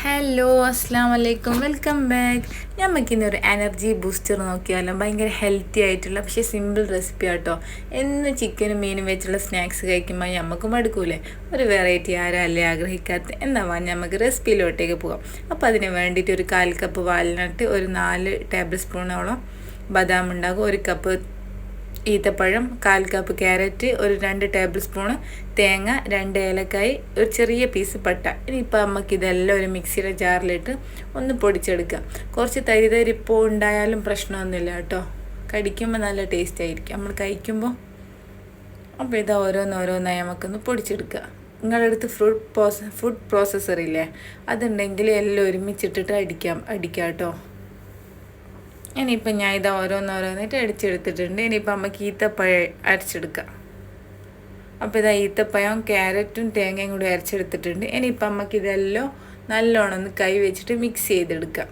Hello അസ്സാം വലൈക്കും welcome back. നമുക്കിന്നൊരു എനർജി ബൂസ്റ്റർ നോക്കിയാലോ. ഭയങ്കര ഹെൽത്തി ആയിട്ടുള്ള പക്ഷേ സിമ്പിൾ റെസിപ്പി ആട്ടോ. എന്നും ചിക്കനും മീനും വെച്ചുള്ള സ്നാക്സ് കഴിക്കുമ്പോൾ നമുക്ക് മടുക്കൂലേ? ഒരു വെറൈറ്റി ആരല്ലേ ആഗ്രഹിക്കാത്ത? എന്നാ നമുക്ക് റെസിപ്പിയിലോട്ടേക്ക് പോകാം. അപ്പോൾ അതിന് വേണ്ടിയിട്ട് ഒരു 1/4 കപ്പ് വാൽനട്ട്, ഒരു 4 ടേബിൾ സ്പൂണോളം ബദാം ഉണ്ടാകും, 1 കപ്പ് ഈത്തപ്പഴം, 1/4 കപ്പ് ക്യാരറ്റ്, ഒരു 2 ടേബിൾ സ്പൂണ് തേങ്ങ, 2 ഏലക്കായി, ഒരു ചെറിയ പീസ് പട്ട. ഇനിയിപ്പോൾ നമുക്കിതെല്ലാം ഒരു മിക്സിയുടെ ജാറിലിട്ട് ഒന്ന് പൊടിച്ചെടുക്കാം. കുറച്ച് തരിതരിപ്പോൾ ഉണ്ടായാലും പ്രശ്നമൊന്നുമില്ല കേട്ടോ. കടിക്കുമ്പോൾ നല്ല ടേസ്റ്റ് ആയിരിക്കും നമ്മൾ കഴിക്കുമ്പോൾ. അപ്പോൾ ഇത് ഓരോന്നോരോന്നായി നമുക്കൊന്ന് പൊടിച്ചെടുക്കുക. നിങ്ങളുടെ അടുത്ത് ഫുഡ് പ്രോസസ്സർ ഇല്ലേ? അതുണ്ടെങ്കിൽ എല്ലാം ഒരുമിച്ചിട്ടിട്ട് അടിക്കാം കേട്ടോ. ഇനിയിപ്പോൾ ഞാൻ ഇത് ഓരോന്നോരോന്നിട്ട് അടിച്ചെടുത്തിട്ടുണ്ട്. ഇനിയിപ്പോൾ നമുക്ക് ഈത്തപ്പഴം അരച്ചെടുക്കാം. അപ്പോൾ ഇതാ ഈത്തപ്പഴം, ക്യാരറ്റും തേങ്ങയും കൂടി അരച്ചെടുത്തിട്ടുണ്ട്. ഇനിയിപ്പോൾ നമുക്ക് ഇതെല്ലാം നല്ലോണം ഒന്ന് കൈ വെച്ചിട്ട് മിക്സ് ചെയ്തെടുക്കാം.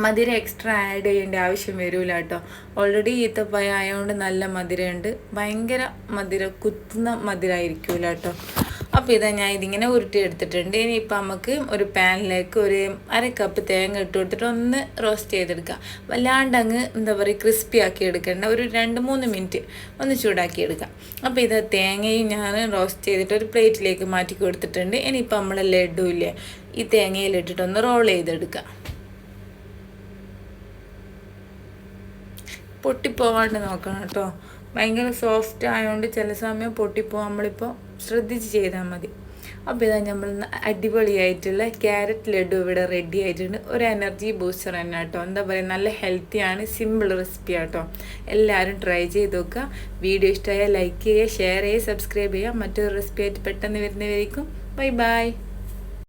മധുരം എക്സ്ട്രാ ആഡ് ചെയ്യേണ്ട ആവശ്യം വരില്ല കേട്ടോ. ഓൾറെഡി ഈത്തപ്പഴം ആയതുകൊണ്ട് നല്ല മധുരമുണ്ട്. ഭയങ്കര മധുരം കുത്തുന്ന മധുരമായിരിക്കില്ല കേട്ടോ. അപ്പോൾ ഇതാ ഞാൻ ഇതിങ്ങനെ ഉരുട്ടി എടുത്തിട്ടുണ്ട്. ഇനിയിപ്പോൾ നമുക്ക് ഒരു പാനിലേക്ക് ഒരു 1/2 കപ്പ് തേങ്ങ ഇട്ട് കൊടുത്തിട്ട് ഒന്ന് റോസ്റ്റ് ചെയ്തെടുക്കാം. വല്ലാണ്ട് അങ്ങ് എന്താ പറയുക ക്രിസ്പി ആക്കി എടുക്കേണ്ട, ഒരു 2-3 മിനിറ്റ് ഒന്ന് ചൂടാക്കി എടുക്കാം. അപ്പോൾ ഇത് തേങ്ങയും ഞാൻ റോസ്റ്റ് ചെയ്തിട്ട് ഒരു പ്ലേറ്റിലേക്ക് മാറ്റി കൊടുത്തിട്ടുണ്ട്. ഇനിയിപ്പോൾ നമ്മൾ ലഡു ഇല്ലേ, ഈ തേങ്ങയിലിട്ടിട്ടൊന്ന് റോൾ ചെയ്തെടുക്കാം. പൊട്ടിപ്പോവാണ്ട് നോക്കണം കേട്ടോ. ഭയങ്കര സോഫ്റ്റ് ആയതുകൊണ്ട് ചില സമയം പൊട്ടിപ്പോവാൻ നമ്മളിപ്പോൾ ശ്രദ്ധിച്ച് ചെയ്താൽ മതി. അപ്പോൾ ഇതാ നമ്മൾ അടിപൊളിയായിട്ടുള്ള ക്യാരറ്റ് ലഡു ഇവിടെ റെഡി ആയിട്ടുണ്ട്. ഒരു എനർജി ബൂസ്റ്റർ തന്നെ കേട്ടോ. എന്താ പറയുക, നല്ല ഹെൽത്തിയാണ്, സിമ്പിൾ റെസിപ്പി ആട്ടോ. എല്ലാവരും ട്രൈ ചെയ്ത് നോക്കുക. വീഡിയോ ഇഷ്ടമായാൽ ലൈക്ക് ചെയ്യുക, ഷെയർ ചെയ്യുക, സബ്സ്ക്രൈബ് ചെയ്യുക. മറ്റൊരു റെസിപ്പി ആയിട്ട് പെട്ടെന്ന് വരുന്നവരേക്കും ബൈ ബൈ.